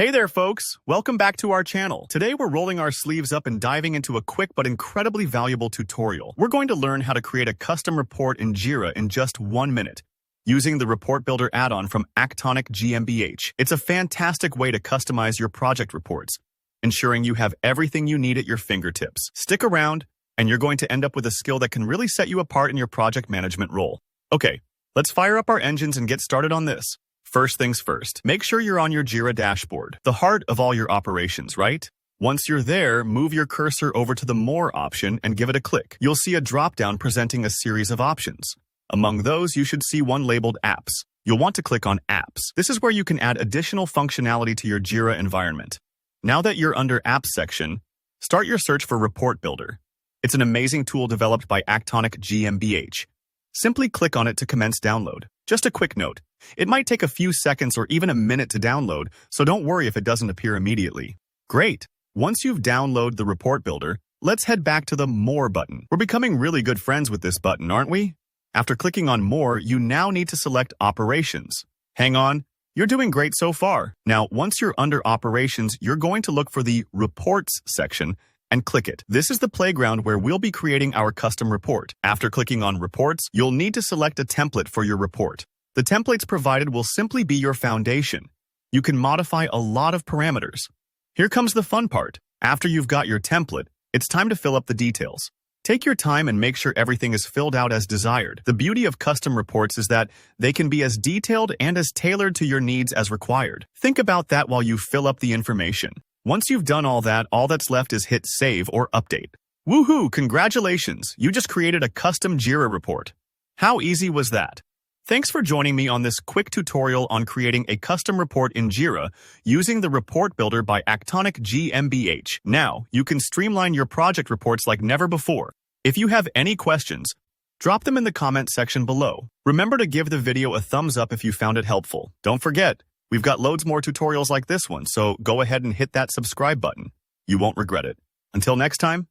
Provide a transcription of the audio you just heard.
Hey there, folks! Welcome back to our channel. Today we're rolling our sleeves up and diving into a quick but incredibly valuable tutorial. We're going to learn how to create a custom report in Jira in just 1 minute, using the Report Builder add-on from Actonic GmbH. It's a fantastic way to customize your project reports, ensuring you have everything you need at your fingertips. Stick around, and you're going to end up with a skill that can really set you apart in your project management role. Okay, let's fire up our engines and get started on this. First things first, make sure you're on your Jira dashboard, the heart of all your operations, right? Once you're there, move your cursor over to the More option and give it a click. You'll see a drop-down presenting a series of options. Among those, you should see one labeled Apps. You'll want to click on Apps. This is where you can add additional functionality to your Jira environment. Now that you're under Apps section, start your search for Report Builder. It's an amazing tool developed by Actonic GmbH. Simply click on it to commence download. Just a quick note, it might take a few seconds or even a minute to download, so don't worry if it doesn't appear immediately. Great! Once you've downloaded the Report Builder, let's head back to the More button. We're becoming really good friends with this button, aren't we? After clicking on More, you now need to select Operations. Hang on, you're doing great so far. Now, once you're under Operations, you're going to look for the Reports section and click it. This is the playground where we'll be creating our custom report. After clicking on Reports, you'll need to select a template for your report. The templates provided will simply be your foundation. You can modify a lot of parameters. Here comes the fun part. After you've got your template, it's time to fill up the details. Take your time and make sure everything is filled out as desired. The beauty of custom reports is that they can be as detailed and as tailored to your needs as required. Think about that while you fill up the information. Once you've done all that's left is hit Save or Update. Woohoo! Congratulations! You just created a custom Jira report. How easy was that? Thanks for joining me on this quick tutorial on creating a custom report in Jira using the Report Builder by Actonic GmbH. Now, you can streamline your project reports like never before. If you have any questions, drop them in the comment section below. Remember to give the video a thumbs up if you found it helpful. Don't forget, we've got loads more tutorials like this one, so go ahead and hit that subscribe button. You won't regret it. Until next time,